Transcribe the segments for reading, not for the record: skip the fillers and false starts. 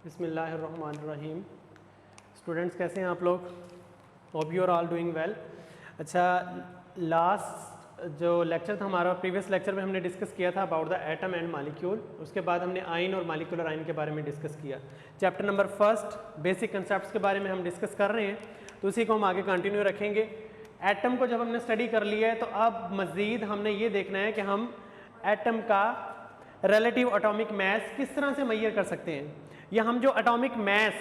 बिस्मिल्लाहिर्रहमानिर्रहीम। स्टूडेंट्स कैसे हैं आप लोग? Hope you are all doing well. अच्छा, लास्ट जो लेक्चर था हमारा, प्रीवियस लेक्चर में हमने डिस्कस किया था about the atom and molecule. उसके बाद हमने आयन और मॉलिक्यूलर आयन के बारे में डिस्कस किया। Chapter number first basic concepts के बारे में हम डिस्कस कर रहे हैं, तो उसी को हम आगे कंटिन्यू रखेंगे। एटम को जब हमने स्टडी कर लिया है तो अब मज़ीद हमने ये देखना है कि हम एटम का रिलेटिव एटॉमिक मास किस तरह से मेजर कर सकते हैं, या हम जो एटॉमिक मास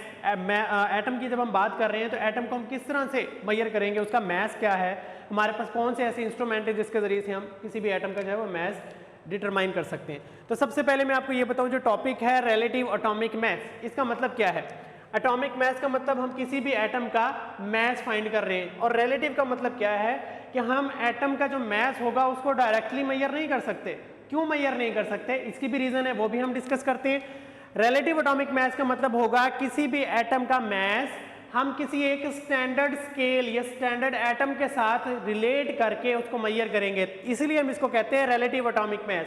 एटम की जब हम बात कर रहे हैं तो एटम को हम किस तरह से मेजर करेंगे, उसका मास क्या है, हमारे पास कौन से ऐसे इंस्ट्रूमेंट है जिसके ज़रिए से हम किसी भी एटम का जो है वो मास डिटरमाइन कर सकते हैं। तो सबसे पहले मैं आपको ये बताऊं, जो टॉपिक है रिलेटिव एटॉमिक मास, इसका मतलब क्या है। एटॉमिक मास का मतलब हम किसी भी एटम का मास फाइंड कर रहे हैं, और रिलेटिव का मतलब क्या है कि हम एटम का जो मास होगा उसको डायरेक्टली मेजर नहीं कर सकते। क्यों मेजर नहीं कर सकते, इसकी भी रीज़न है, वो भी हम डिस्कस करते हैं। रिलेटिव एटॉमिक मास का मतलब होगा किसी भी एटम का मास हम किसी एक स्टैंडर्ड स्केल या स्टैंडर्ड एटम के साथ रिलेट करके उसको मेजर करेंगे, इसलिए हम इसको कहते हैं रिलेटिव एटॉमिक मास।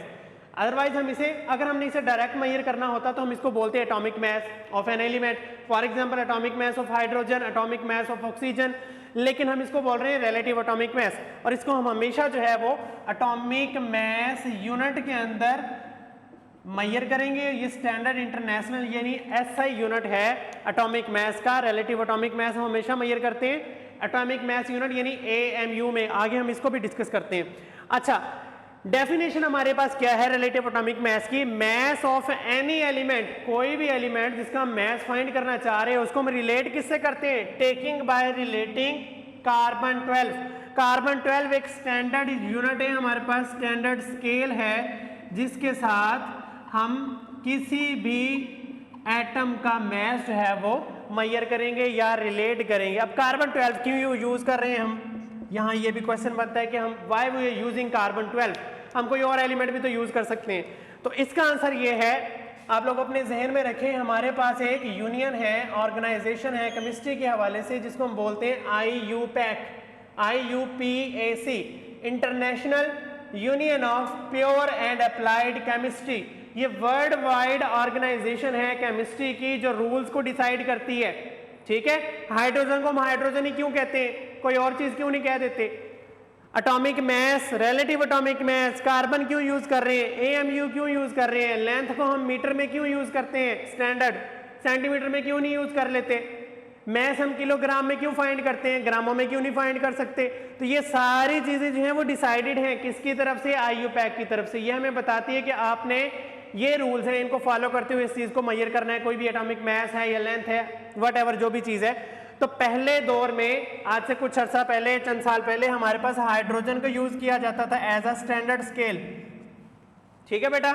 अदरवाइज हम इसे, अगर हमने इसे डायरेक्ट मेजर करना होता तो हम इसको बोलते हैं atomic mass of an element, for example atomic mass of hydrogen, atomic mass of oxygen, लेकिन हम इसको बोल रहे हैं रिलेटिव एटॉमिक मास, और इसको हम हमेशा जो है वो एटॉमिक मास यूनिट के अंदर मेजर करेंगे। ये स्टैंडर्ड इंटरनेशनल यानी एसआई यूनिट है एटॉमिक मास का। रिलेटिव एटॉमिक मास हम हमेशा मेजर करते हैं एटॉमिक मास यूनिट यानी एएमयू में। आगे हम इसको भी डिस्कस करते हैं। अच्छा, डेफिनेशन हमारे पास क्या है रिलेटिव एटॉमिक मास की। मास ऑफ एनी एलिमेंट, कोई भी एलिमेंट जिसका हम मास फाइंड करना चाह रहे हैं उसको हम रिलेट किससे करते हैं, taking by relating carbon 12। Carbon 12 एक स्टैंडर्ड यूनिट है, हमारे पास स्टैंडर्ड स्केल है जिसके साथ हम किसी भी एटम का मास जो है वो मेजर करेंगे या रिलेट करेंगे। अब कार्बन 12 क्यों यूज कर रहे हैं हम, यहाँ ये भी क्वेश्चन बनता है कि हम why we are using carbon 12, हम कोई और एलिमेंट भी तो यूज कर सकते हैं। तो इसका आंसर ये है, आप लोग अपने जहन में रखें, हमारे पास एक यूनियन है, ऑर्गेनाइजेशन है केमिस्ट्री के हवाले से, जिसको हम बोलते हैं IUPAC, IUPAC, international union of pure and applied chemistry. ये वर्ल्ड वाइड ऑर्गेनाइजेशन है केमिस्ट्री की जो रूल्स को डिसाइड करती है। ठीक है, हाइड्रोजन को हम हाइड्रोजन ही क्यों कहते हैं, कोई और चीज क्यों नहीं कह देते। Atomic mass, relative atomic mass, carbon क्यों यूज कर रहे हैं, एएमयू क्यों यूज कर रहे हैं, लेंथ को हम मीटर में क्यों यूज करते हैं, स्टैंडर्ड सेंटीमीटर में क्यों नहीं यूज कर लेते, मैस हम किलोग्राम में क्यों फाइंड करते हैं, ग्रामों में क्यों नहीं फाइंड कर सकते। तो ये सारी चीजें जो हैं वो डिसाइडेड हैं किसकी तरफ से, IUPAC की तरफ से। ये हमें बताती है कि आपने ये रूल्स हैं, इनको फॉलो करते हुए इस चीज को मेजर करना है, कोई भी एटॉमिक मास है या लेंथ है, व्हाटएवर जो भी चीज है। तो पहले दौर में, आज से कुछ अर्सा पहले, चंद साल पहले, हमारे पास हाइड्रोजन का यूज किया जाता था एज अ स्टैंडर्ड स्केल। ठीक है बेटा,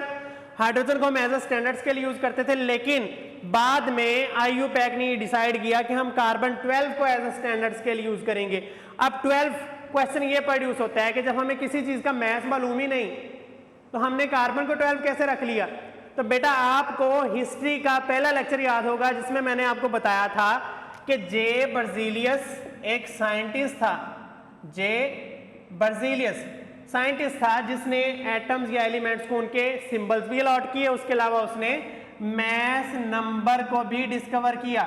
हाइड्रोजन को हम as a standard scale use करते थे, लेकिन बाद में IUPAC ने डिसाइड किया कि हम कार्बन 12 को as a standard scale use करेंगे। अब 12 क्वेश्चन ये प्रोड्यूस होता है कि जब हमें किसी चीज का मास मालूम ही नहीं तो हमने कार्बन को 12 कैसे रख लिया। तो बेटा आपको हिस्ट्री का पहला लेक्चर याद होगा जिसमें मैंने आपको बताया था कि जे बर्जीलियस एक साइंटिस्ट था, जे बर्जीलियस साइंटिस्ट था जिसने एटम्स या एलिमेंट्स को उनके सिंबल्स भी अलॉट किए, उसके अलावा उसने मास नंबर को भी डिस्कवर किया।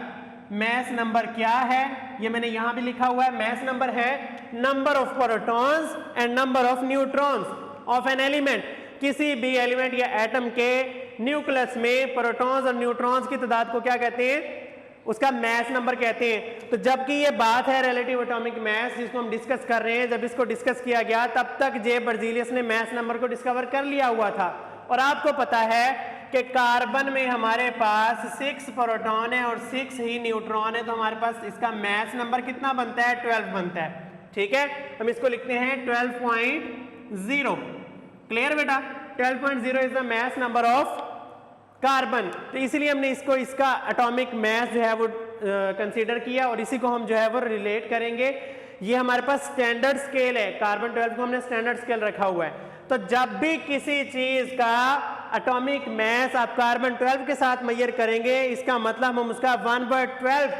मास नंबर क्या है, ये मैंने यहां भी लिखा हुआ है। मास नंबर है number of protons and number of neutrons of an element. किसी भी एलिमेंट या एटम के न्यूक्लियस में प्रोटॉन्स और न्यूट्रॉन्स की तादाद को क्या कहते हैं, उसका मास नंबर कहते हैं। तो जबकि ये बात है रिलेटिव एटॉमिक मास जिसको हम डिस्कस कर रहे हैं, जब इसको डिस्कस किया गया तब तक जे बर्जीलियस ने मास नंबर को डिस्कवर कर लिया हुआ था। और आपको पता है कि कार्बन में हमारे पास 6 प्रोटॉन है और 6 ही न्यूट्रॉन है, तो हमारे पास इसका मास नंबर कितना बनता है, 12 बनता है। ठीक है, हम इसको लिखते हैं 12.0। क्लियर बेटा, 12.0 is the mass number of carbon. तो इसीलिए हमने इसको, इसका एटॉमिक मास जो है वो कंसीडर किया, और इसी को हम जो है वो रिलेट करेंगे। ये हमारे पास स्टैंडर्ड स्केल है, कार्बन 12 को हमने स्टैंडर्ड स्केल रखा हुआ है। तो जब भी किसी चीज का एटॉमिक मास आप कार्बन 12 के साथ मेजर करेंगे, इसका मतलब हम उसका 1/12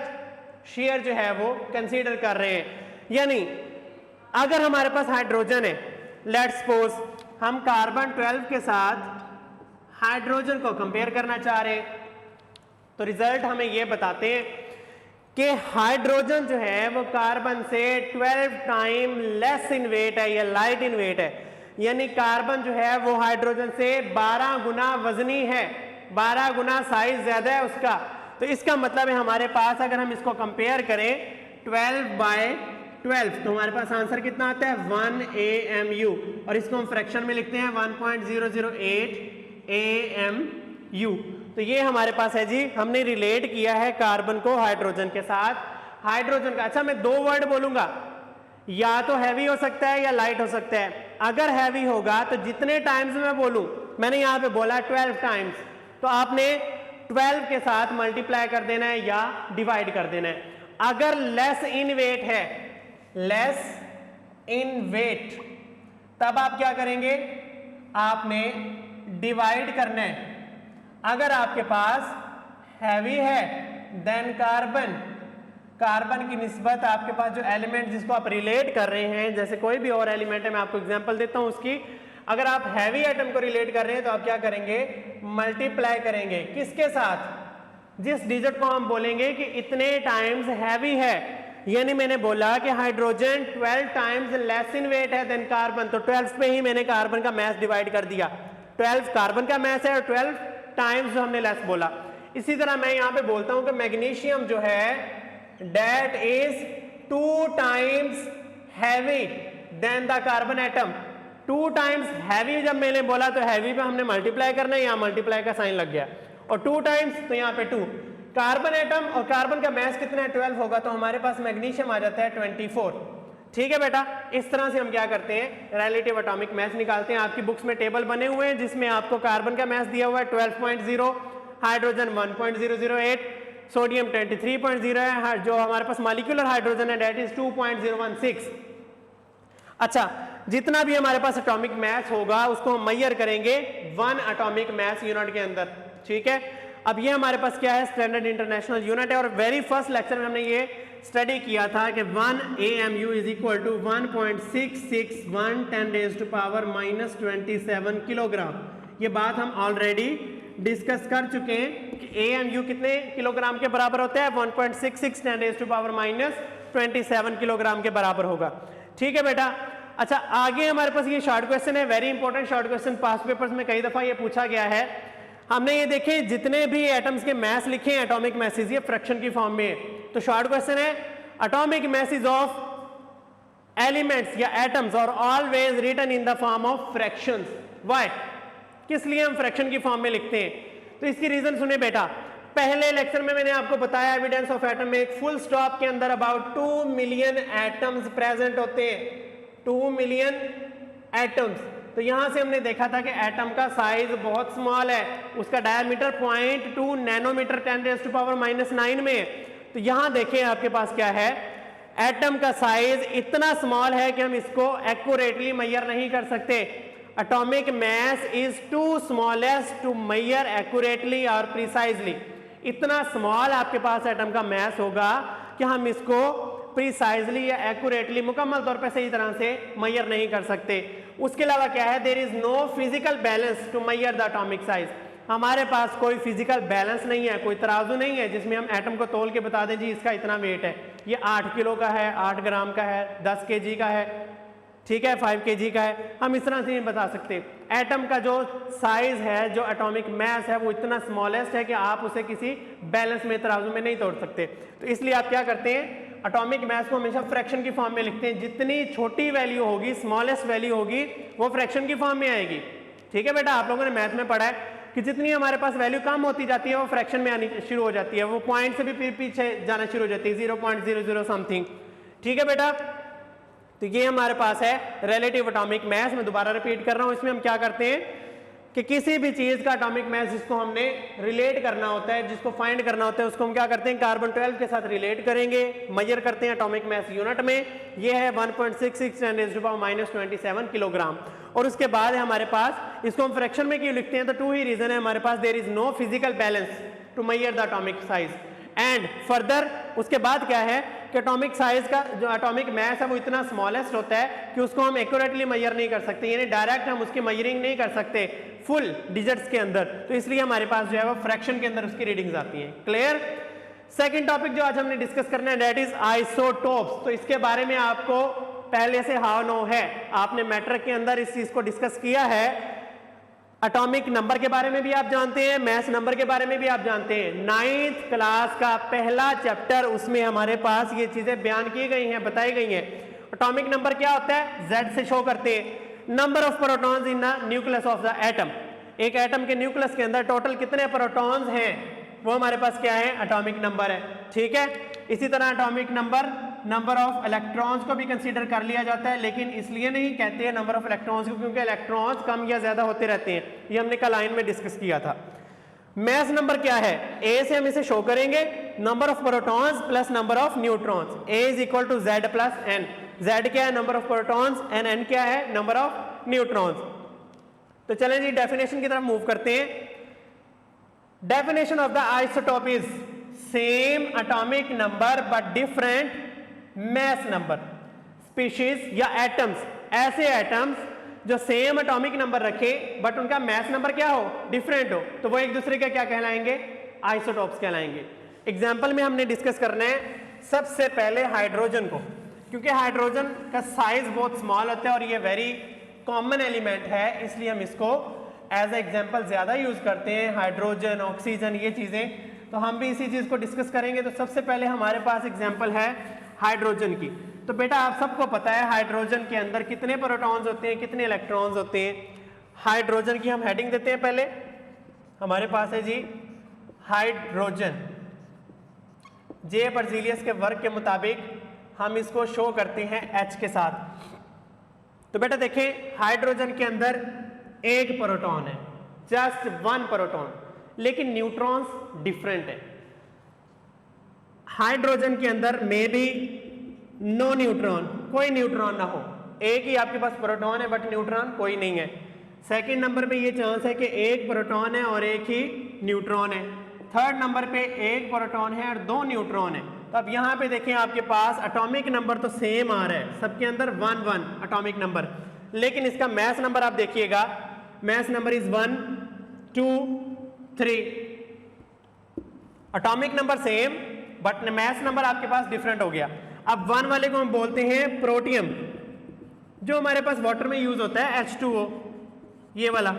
शेयर जो है वो कंसीडर कर रहे हैं। यानी अगर हमारे पास हाइड्रोजन है, लेट्स सपोज हम कार्बन 12 के साथ हाइड्रोजन को कंपेयर करना चाह रहे हैं, तो रिजल्ट हमें ये बताते हैं कि हाइड्रोजन जो है वो कार्बन से 12 टाइम लेस इन वेट है या लाइट इन वेट है, यानी कार्बन जो है वो हाइड्रोजन से 12 गुना वजनी है, 12 गुना साइज ज्यादा है उसका। तो इसका मतलब है हमारे पास अगर हम इसको कंपेयर करें 12/12 तो हमारे पास आंसर कितना आता है 1 AMU, और इसको हम फ्रैक्शन में लिखते हैं 1.008 AMU। तो ये हमारे पास है जी, हमने रिलेट किया है कार्बन को हाइड्रोजन के साथ। हाइड्रोजन का, अच्छा मैं दो वर्ड बोलूंगा, या तो हैवी हो सकता है या लाइट हो सकता है। अगर हैवी होगा तो जितने टाइम्स मैं बोलूं, मैंने यहां पे बोला 12 टाइम्स, तो आपने 12 के साथ मल्टीप्लाई कर देना है या डिवाइड कर देना है। अगर लेस इन वेट है, लेस इन वेट, तब आप क्या करेंगे, आपने डिवाइड करना है। अगर आपके पास हैवी है देन कार्बन, कार्बन की निस्बत आपके पास जो एलिमेंट जिसको आप रिलेट कर रहे हैं, जैसे कोई भी और एलिमेंट है, मैं आपको एग्जांपल देता हूं उसकी, अगर आप हैवी एटम को रिलेट कर रहे हैं तो आप क्या करेंगे, मल्टीप्लाई करेंगे किसके साथ, जिस डिजिट को हम बोलेंगे कि इतने टाइम्स हैवी है। यानी मैंने बोला कि hydrogen 12 times less in weight है देन कार्बन, तो 12 पे ही मैंने कार्बन का मास डिवाइड कर दिया। 12 कार्बन का मास है और 12 टाइम्स जो हमने लेस बोला। इसी तरह मैं यहां पे बोलता हूं कि मैग्नीशियम जो है that is 2 times heavy than the carbon atom। 2 times heavy जब मैंने बोला तो heavy पे हमने मल्टीप्लाई करना है, यहाँ मल्टीप्लाई का साइन लग गया, और 2 times तो यहाँ पे 2। कार्बन एटम और कार्बन का मास कितना है 12 होगा, तो हमारे पास मैग्नीशियम आ जाता है 24। ठीक है बेटा, इस तरह से हम क्या करते हैं, रिलेटिव एटॉमिक मास निकालते हैं। आपकी बुक्स में टेबल बने हुए हैं जिसमें आपको कार्बन का मास दिया हुआ है 12.0, हाइड्रोजन 1.008, सोडियम 23.0 है, जो हमारे पास मॉलिक्यूलर हाइड्रोजन है डेट इज 2.016। अच्छा, जितना भी हमारे पास एटॉमिक मास होगा उसको हम मेजर करेंगे 1 एटॉमिक मास यूनिट के अंदर। ठीक है, अब ये हमारे पास क्या है, स्टैंडर्ड इंटरनेशनल यूनिट है, और वेरी फर्स्ट लेक्चर में हमने ये स्टडी किया था कि 1 AMU is equal to 1.661 10⁻⁻27 kilogram. ये बात हम ऑलरेडी डिस्कस कर चुके हैं कि AMU कितने किलोग्राम के बराबर होता है, 1.66 10⁻⁻27 किलोग्राम के बराबर होगा। ठीक है बेटा, अच्छा आगे हमारे पास ये शॉर्ट क्वेश्चन है, very important short question, past papers में कई दफा ये पूछा गया है। हमने ये देखे जितने भी एटम्स के मास लिखे हैं एटॉमिक मैसेज, ये फ्रैक्शन की फॉर्म में है। तो शॉर्ट क्वेश्चन है, एटॉमिक मैसेज ऑफ एलिमेंट्स या एटम्स और always written in the form of fractions. Why, किस लिए हम फ्रैक्शन की फॉर्म में लिखते हैं, तो इसकी रीजन सुने बेटा। पहले लेक्चर में मैंने आपको बताया एविडेंस ऑफ एटम में एक फुल स्टॉप के अंदर अबाउट 2 मिलियन एटम्स प्रेजेंट होते हैं, 2 मिलियन एटम्स। तो यहां से हमने देखा था कि एटम का साइज बहुत स्मॉल है, उसका डायमीटर 0.2 नैनोमीटर 10⁻⁹ में है। तो यहां देखें आपके पास क्या है, एटम का साइज इतना स्मॉल है कि हम इसको एक्यूरेटली मेजर नहीं कर सकते। Atomic mass is too smallest to measure accurately और प्रिसाइजली। इतना स्मॉल आपके पास एटम का मास होगा कि हम इसको प्रिसाइजली या एक्यूरेटली मुकम्मल तौर पे सही तरह से मेजर नहीं कर सकते। उसके अलावा क्या है, there is no physical balance to measure the atomic size. हमारे पास कोई फिजिकल बैलेंस नहीं है, कोई तराजू नहीं है जिसमें हम एटम को तोल के बता दें जी इसका इतना वेट है, ये 8 किलो का है, 8 ग्राम का है, 10 kg का है, ठीक है 5 kg का है, हम इस तरह से नहीं बता सकते। एटम का जो साइज है, जो एटॉमिक मास है, वो इतना स्मॉलेस्ट है कि आप उसे किसी बैलेंस में तराजू में नहीं तोड़ सकते। तो इसलिए आप क्या करते हैं, एटॉमिक मास को हमेशा फ्रैक्शन की फॉर्म में लिखते हैं। जितनी छोटी वैल्यू होगी, स्मॉलेस्ट वैल्यू होगी, वो फ्रैक्शन की फॉर्म में आएगी। ठीक है बेटा, आप लोगों ने मैथ में पढ़ा है कि जितनी हमारे पास वैल्यू कम होती जाती है वो फ्रैक्शन में आनी शुरू हो जाती है, वो पॉइंट से भी फिर पीछे जाना शुरू हो जाती है, 0.00 समथिंग। ठीक है बेटा, तो ये हमारे पास है रिलेटिव एटॉमिक मास। मैं दोबारा रिपीट कर रहा हूं, इसमें हम क्या करते हैं कि किसी भी चीज का एटॉमिक मास जिसको हमने रिलेट करना होता है, जिसको फाइंड करना होता है, उसको हम क्या करते हैं, कार्बन 12 के साथ रिलेट करेंगे, मेजर करते हैं एटॉमिक मास यूनिट में। ये है 1.66 10⁻⁻27 किलोग्राम। और उसके बाद है हमारे पास, इसको हम फ्रैक्शन में क्यों लिखते हैं, तो 2 ही रीजन है हमारे पास, there is no physical balance to measure the atomic size. And further उसके बाद क्या है कि एटॉमिक साइज का जो एटॉमिक मास है वो इतना स्मॉलेस्ट होता है कि उसको हम एक्यूरेटली मेजर नहीं कर सकते, यानी डायरेक्ट हम उसकी मेजरिंग नहीं कर सकते फुल डिजिट्स के अंदर, तो इसलिए हमारे पास जो है वो फ्रैक्शन के अंदर उसकी रीडिंग्स आती हैं। क्लियर? सेकंड टॉपिक जो आज हमने डिस्कस करना है दैट इज आइसोटोप्स। तो इसके बारे में आपको पहले से हाउ नो है, आपने मैट्रिक के अंदर इस चीज को डिस्कस किया है। एटॉमिक नंबर के बारे में भी आप जानते हैं, मास नंबर के बारे में भी आप जानते हैं। 9th क्लास का पहला चैप्टर, उसमें हमारे पास ये चीजें बयान की गई हैं, बताई गई हैं। एटॉमिक नंबर क्या होता है? Z से शो करते हैं number of protons in the nucleus of the atom. एक एटम के न्यूक्लियस के अंदर टोटल कितने प्रोटॉन्स हैं वो हमारे पास क्या है? एटॉमिक नंबर है। ठीक है, इसी तरह एटॉमिक नंबर ऑफ इलेक्ट्रॉन्स को भी कंसीडर कर लिया जाता है, लेकिन इसलिए नहीं कहते हैं नंबर ऑफ इलेक्ट्रॉन्स को क्योंकि इलेक्ट्रॉन्स कम या ज्यादा होते रहते हैं, ये हमने कल लाइन में डिस्कस किया था। मास नंबर क्या है? ए से हम इसे शो करेंगे number of protons plus number of neutrons. A is equal to Z plus N। Z क्या है? Number of protons, and N क्या है? Number of neutrons. तो चलें जी डेफिनेशन की तरफ मूव करते हैं। Definition of the isotope is same atomic number but different mass number. Species या एटम्स, ऐसे एटम्स जो सेम एटॉमिक नंबर रखे बट उनका मास नंबर क्या हो? डिफरेंट हो, तो वो एक दूसरे के क्या कहलाएंगे? आइसोटोप्स कहलाएंगे। एग्जाम्पल में हमने डिस्कस करना है सबसे पहले हाइड्रोजन को, क्योंकि हाइड्रोजन का साइज बहुत स्मॉल होता है और ये वेरी कॉमन एलिमेंट है, इसलिए हम इसको एज ए एग्जाम्पल ज्यादा यूज करते हैं। हाइड्रोजन, ऑक्सीजन, ये चीजें, तो हम भी इसी चीज को डिस्कस करेंगे। तो सबसे पहले हमारे पास एग्जाम्पल है हाइड्रोजन की। तो बेटा आप सबको पता है हाइड्रोजन के अंदर कितने प्रोटॉन्स होते हैं, कितने इलेक्ट्रॉन्स होते हैं। हाइड्रोजन की हम हेडिंग देते हैं पहले, हमारे पास है जी हाइड्रोजन। जे बर्जीलियस के वर्क के मुताबिक हम इसको शो करते हैं H के साथ। तो बेटा देखें हाइड्रोजन के अंदर एक प्रोटॉन है, जस्ट वन प्रोटॉन, लेकिन न्यूट्रॉन्स डिफरेंट है। हाइड्रोजन के अंदर मे बी नो न्यूट्रॉन, कोई न्यूट्रॉन ना हो, एक ही आपके पास प्रोटॉन है बट न्यूट्रॉन कोई नहीं है। सेकंड नंबर पे ये चांस है कि एक प्रोटॉन है और एक ही न्यूट्रॉन है। थर्ड नंबर पे एक प्रोटॉन है और दो न्यूट्रॉन है। तो अब यहाँ पे देखें आपके पास एटॉमिक नंबर तो सेम आ रहा है, सबके अंदर 1 1 एटॉमिक नंबर, लेकिन इसका मास नंबर आप देखिएगा, mass number is 1 2 3। Atomic number same but mass number आपके पास डिफरेंट हो गया। अब 1 वाले को हम बोलते हैं प्रोटियम, जो हमारे पास वाटर में यूज होता है H2O, ये वाला,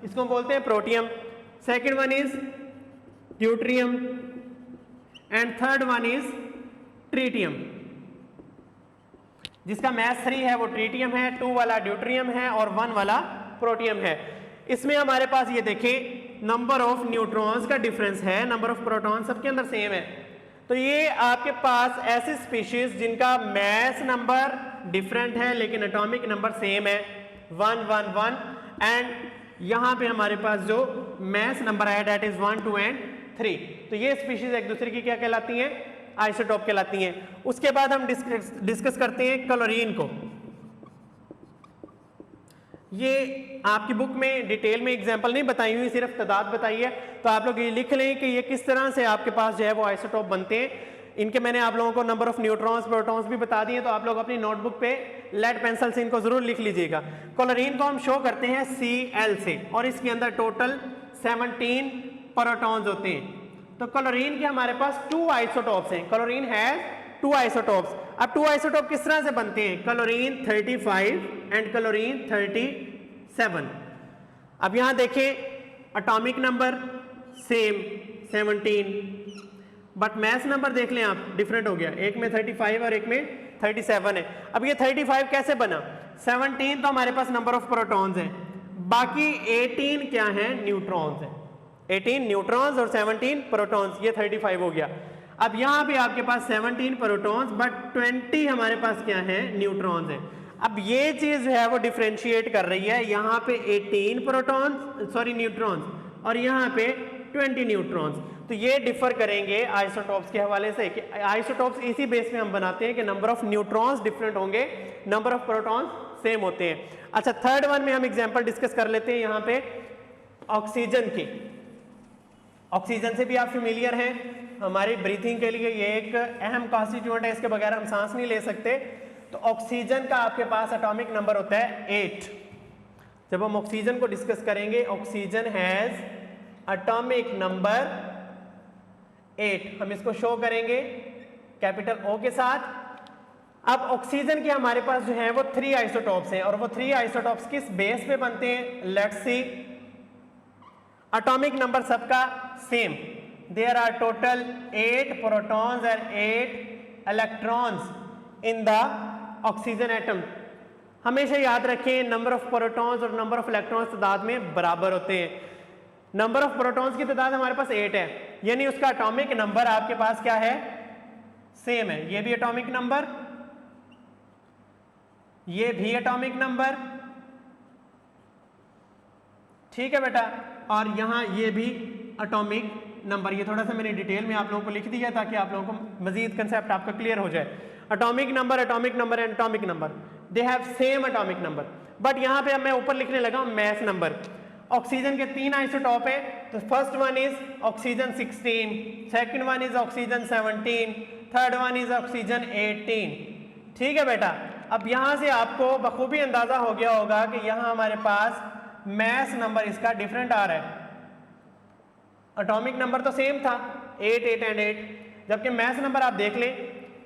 इसको हम बोलते हैं protium. Second one is deuterium and third one is tritium. जिसका मास 3 है वो ट्रीटियम है, 2 वाला ड्यूट्रियम है और 1 वाला प्रोटियम है। इसमें हमारे पास ये देखें नंबर ऑफ न्यूट्रॉन्स का डिफरेंस है, नंबर ऑफ प्रोटॉन सबके अंदर सेम है। तो ये आपके पास ऐसी स्पीशीज जिनका मास नंबर डिफरेंट है लेकिन एटॉमिक नंबर सेम है, 1 1 1, एंड यहाँ पे हमारे पास जो मास नंबर है डेट इज 1 2 एंड 3। तो ये स्पीशीज एक दूसरे की क्या कहलाती हैं? आइसोटोप कहलाती हैं। उसके बाद हम डिस्कस करते हैं क्लोरीन को। ये आपकी बुक में डिटेल में एग्जांपल नहीं बताई हुई, सिर्फ तादाद बताई है, तो आप लोग ये लिख लें कि ये किस तरह से आपके पास जो है वो आइसोटोप बनते हैं। इनके मैंने आप लोगों को नंबर ऑफ न्यूट्रॉन्स प्रोटॉन्स भी बता दिए, तो आप लोग अपनी नोटबुक पे लेड पेंसिल से इनको जरूर लिख लीजिएगा। क्लोरीन को हम शो करते हैं Cl से और इसके अंदर टोटल 17 प्रोटॉन्स होते हैं। तो क्लोरीन के हमारे पास 2 आइसोटोप्स हैं। Chlorine has 2 isotopes. अब 2 आइसोटोप किस तरह से बनते हैं? Chlorine 35 and chlorine 37। अब यहां देखें atomic number same 17 but mass number देख लें आप, डिफरेंट हो गया, एक में 35 और एक में 37 है। अब ये 35 कैसे बना? 17 तो हमारे पास नंबर ऑफ प्रोटॉन्स है, बाकी 18 क्या है? न्यूट्रॉन्स है। 18 न्यूट्रॉन्स और 17 प्रोटॉन्स, ये 35 हो गया। अब यहाँ पे आपके पास 17 प्रोटॉन्स बट 20 हमारे पास क्या है? न्यूट्रॉन्स है। अब ये चीज जो है वो डिफरेंशिएट कर रही है, यहाँ पे 18 प्रोटॉन्स सॉरी न्यूट्रॉन्स और यहाँ पे 20 न्यूट्रॉन्स। तो ये डिफर करेंगे आइसोटोप्स के हवाले से कि आइसोटोप्स इसी बेस पे हम बनाते हैं कि नंबर ऑफ न्यूट्रॉन्स डिफरेंट होंगे, नंबर ऑफ प्रोटॉन्स सेम होते हैं। अच्छा, थर्ड वन में हम एग्जांपल डिस्कस कर लेते हैं यहाँ पे ऑक्सीजन की। ऑक्सीजन से भी आप फेमिलियर हैं, हमारी ब्रीथिंग के लिए ये एक अहम कॉन्स्टिट्यूएंट है, इसके बगैर हम सांस नहीं ले सकते। तो ऑक्सीजन का आपके पास एटॉमिक नंबर होता है 8। जब हम ऑक्सीजन को डिस्कस करेंगे, ऑक्सीजन हैज एटॉमिक नंबर 8, हम इसको शो करेंगे कैपिटल O के साथ। अब ऑक्सीजन के हमारे पास जो है वो 3 आइसोटॉप्स हैं, और वो 3 आइसोटॉप्स किस बेस पे बनते हैं, लेट्स सी। एटॉमिक नंबर सबका same, there are total 8 protons and 8 electrons in the oxygen atom. हमेशा याद रखें नंबर ऑफ प्रोटॉन्स और नंबर ऑफ इलेक्ट्रॉन्स तादाद में बराबर होते हैं। नंबर ऑफ प्रोटॉन्स की तादाद हमारे पास 8 है, यानी उसका एटॉमिक नंबर आपके पास क्या है, सेम है। ये भी एटॉमिक नंबर, ये भी एटॉमिक नंबर, ठीक है बेटा। और यहां ये भी एटॉमिक नंबर, ये थोड़ा सा मैंने डिटेल में आप लोगों को लिख दिया ताकि आप लोगों को मजीद कंसेप्ट आपका क्लियर हो जाए। Atomic number and atomic number, they have same atomic number. But यहां पे अब मैं ऊपर लिखने लगा मैस नंबर। ऑक्सीजन के 3 आइसोटॉप है, तो first one is oxygen 16, second one is oxygen 17, third one is oxygen 18, ठीक है बेटा। अब यहां से आपको बखूबी अंदाजा हो गया होगा कि यहां हमारे पास मैस नंबर इसका डिफरेंट आ रहा है। एटॉमिक नंबर तो सेम था 8, 8 एंड 8, जबकि मैस नंबर आप देख लें,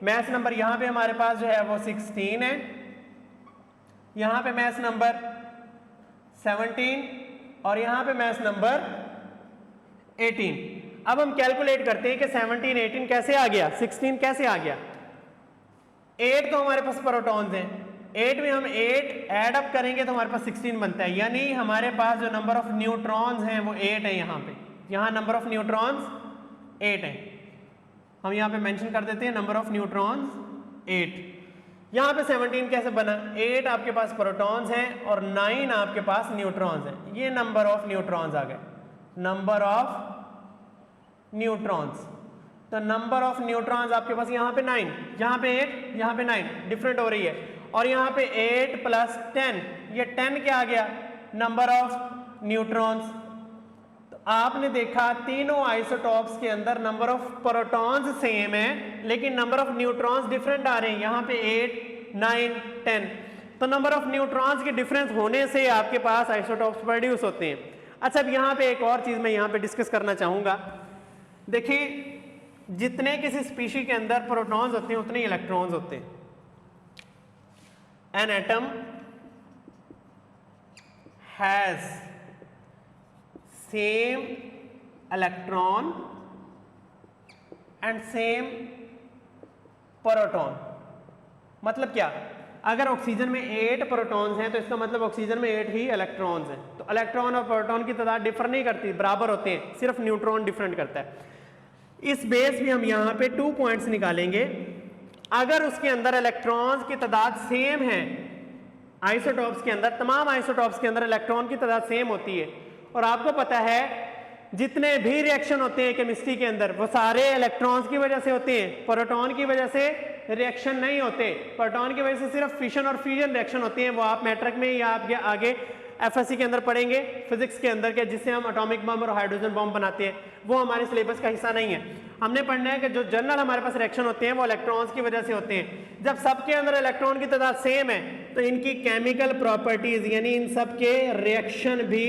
मैस नंबर यहां पे हमारे पास जो है वो 16 है, यहां पे मैस नंबर 17 और यहां पे मैस नंबर 18। अब हम कैलकुलेट करते हैं कि 17, 18 कैसे आ गया, 16 कैसे आ गया। 8 तो हमारे पास प्रोटॉन्स हैं, 8 में हम 8 ऐड अप करेंगे तो हमारे पास 16 बनता है, यानी हमारे पास जो नंबर ऑफ न्यूट्रॉन्स हैं वो 8 है। यहाँ नंबर ऑफ न्यूट्रॉन्स 8 है, हम यहाँ पे मेंशन कर देते हैं नंबर ऑफ न्यूट्रॉन्स 8। यहाँ पे 17 कैसे बना, 8 आपके पास प्रोटॉन्स हैं और 9 आपके पास न्यूट्रॉन्स हैं, ये नंबर ऑफ न्यूट्रॉन्स आ गए, नंबर ऑफ न्यूट्रॉन्स। तो नंबर ऑफ न्यूट्रॉन्स आपके पास यहाँ पे 9, यहाँ पे 8, यहाँ पे 9, डिफरेंट हो रही है। और यहाँ पे 8 + 10, ये 10 क्या आ गया, नंबर ऑफ न्यूट्रॉन्स। तो आपने देखा तीनों आइसोटॉप्स के अंदर नंबर ऑफ प्रोटॉन्स सेम है, लेकिन नंबर ऑफ न्यूट्रॉन्स डिफरेंट आ रहे हैं, यहाँ पे 8, 9, 10। तो नंबर ऑफ न्यूट्रॉन्स के डिफरेंस होने से आपके पास आइसोटॉप्स प्रोड्यूस होते हैं। अच्छा, अब यहाँ पे एक और चीज मैं यहाँ पे डिस्कस करना चाहूंगा। देखिए, जितने किसी स्पीशी के अंदर प्रोटॉन्स होते हैं उतने इलेक्ट्रॉन्स होते हैं। An atom has same electron and same proton. मतलब क्या, अगर ऑक्सीजन में 8 प्रोटॉन्स हैं तो इसका मतलब ऑक्सीजन में 8 ही इलेक्ट्रॉन्स हैं। तो इलेक्ट्रॉन और प्रोटॉन की तादाद डिफर नहीं करती, बराबर होते हैं, सिर्फ न्यूट्रॉन डिफरेंट करता है। इस बेस पे हम यहाँ पे 2 पॉइंट्स निकालेंगे। अगर उसके अंदर इलेक्ट्रॉन्स की तादाद सेम है, आइसोटॉप्स के अंदर, तमाम आइसोटॉप्स के अंदर इलेक्ट्रॉन की तादाद सेम होती है, और आपको पता है जितने भी रिएक्शन होते हैं केमिस्ट्री के अंदर वो सारे इलेक्ट्रॉन्स की वजह से होते हैं, प्रोटॉन की वजह से रिएक्शन नहीं होते। प्रोटॉन की वजह से सिर्फ फिशन और फ्यूजन रिएक्शन होती हैं, वो आप मैट्रिक में या आप आगे एफएससी के अंदर पढ़ेंगे, फिजिक्स के अंदर के, जिससे हम एटॉमिक बम और हाइड्रोजन बम बनाते हैं, वो हमारे सिलेबस का हिस्सा नहीं है। हमने पढ़ना है कि जो जनरल हमारे पास रिएक्शन होते हैं वो इलेक्ट्रॉन्स की वजह से होते हैं। जब सबके अंदर इलेक्ट्रॉन की तादाद सेम है तो इनकी केमिकल प्रॉपर्टीज, यानी इन सब के रिएक्शन भी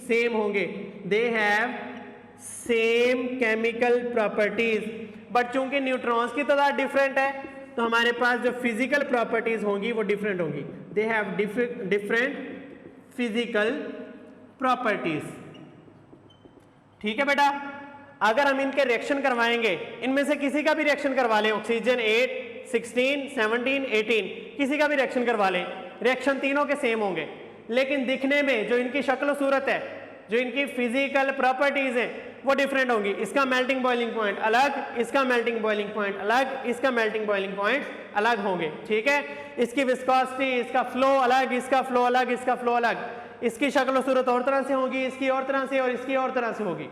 सेम होंगे, they have same chemical properties. But चूंकि न्यूट्रॉन्स की तादाद डिफरेंट है तो हमारे पास जो फिजिकल प्रॉपर्टीज होंगी वो डिफरेंट होंगी, they have different physical properties. ठीक है बेटा, अगर हम इनके रिएक्शन करवाएंगे, इनमें से किसी का भी रिएक्शन करवा लें, ऑक्सीजन 8, 16, 17, 18, किसी का भी रिएक्शन करवा लें, रिएक्शन तीनों के सेम होंगे, लेकिन दिखने में जो इनकी शक्ल सूरत है, जो इनकी फिजिकल प्रॉपर्टीज हैं वो डिफरेंट होंगी। इसका मेल्टिंग बॉइलिंग पॉइंट अलग, इसका मेल्टिंग बॉइलिंग पॉइंट अलग, इसका मेल्टिंग बॉइलिंग पॉइंट अलग होंगे। ठीक है, इसकी विस्कोसिटी, इसका फ्लो अलग, इसका फ्लो अलग, इसका फ्लो अलग, इसकी शक्ल और सूरत और तरह से होगी, इसकी और तरह से, और इसकी और तरह से होगी।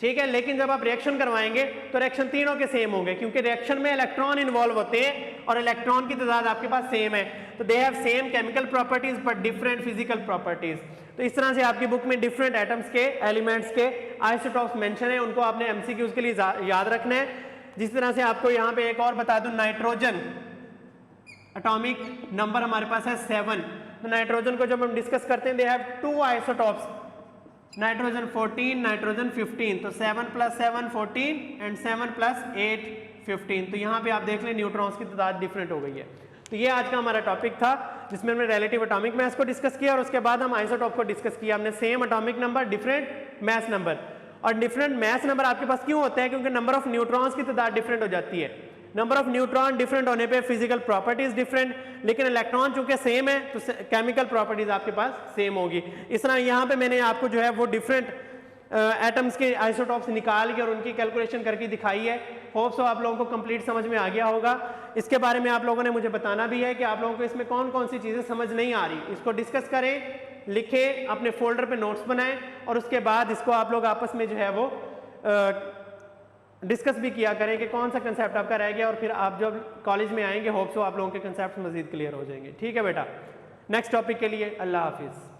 ठीक है। लेकिन जब आप रिएक्शन करवाएंगे तो रिएक्शन तीनों के सेम होंगे, क्योंकि रिएक्शन में इलेक्ट्रॉन इन्वॉल्व होते हैं और इलेक्ट्रॉन की तादाद आपके पास सेम है, तो they have same chemical properties but different physical properties. तो इस तरह से आपकी बुक में डिफरेंट एटम्स के, एलिमेंट्स के आइसोटॉप्स मेंशन है, उनको आपने एमसीक्यूज के लिए याद रखना है। जिस तरह से आपको यहाँ पे एक और बता दूं, नाइट्रोजन एटॉमिक नंबर हमारे पास है 7। तो नाइट्रोजन को जब हम डिस्कस करते हैं, they have 2 isotopes, nitrogen 14, nitrogen 15। तो 7 + 7 14 एंड 7 + 8 15। तो यहाँ पे आप देख लें न्यूट्रॉन्स की तादाद डिफरेंट हो गई है। तो ये आज का हमारा टॉपिक था, जिसमें हमने रिलेटिव एटॉमिक मास को डिस्कस किया और उसके बाद हम आइसोटॉप को डिस्कस किया। हमने same atomic number, different mass number. और डिफरेंट मास नंबर आपके पास क्यों होता है? क्योंकि नंबर ऑफ न्यूट्रॉन्स की तादाद डिफरेंट हो जाती है। नंबर ऑफ न्यूट्रॉन डिफरेंट होने पे फिजिकल प्रॉपर्टीज डिफरेंट, लेकिन इलेक्ट्रॉन चूंकि सेम है तो केमिकल प्रॉपर्टीज आपके पास सेम होगी। इस तरह यहाँ पे मैंने आपको जो है वो डिफरेंट एटम्स के आइसोटॉप्स निकाल के और उनकी कैलकुलेशन करके दिखाई है। होप सो आप लोगों को कंप्लीट समझ में आ गया होगा। इसके बारे में आप लोगों ने मुझे बताना भी है कि आप लोगों को इसमें कौन कौन सी चीज़ें समझ नहीं आ रही। इसको डिस्कस करें, लिखें, अपने फोल्डर पे नोट्स बनाएं और उसके बाद इसको आप लोग आपस में जो है वो डिस्कस भी किया करें कि कौन सा कंसेप्ट आपका रह गया, और फिर आप जब कॉलेज में आएंगे होप सो आप लोगों के कंसेप्ट मजीद क्लियर हो जाएंगे। ठीक है बेटा, नेक्स्ट टॉपिक के लिए अल्लाह हाफिज़।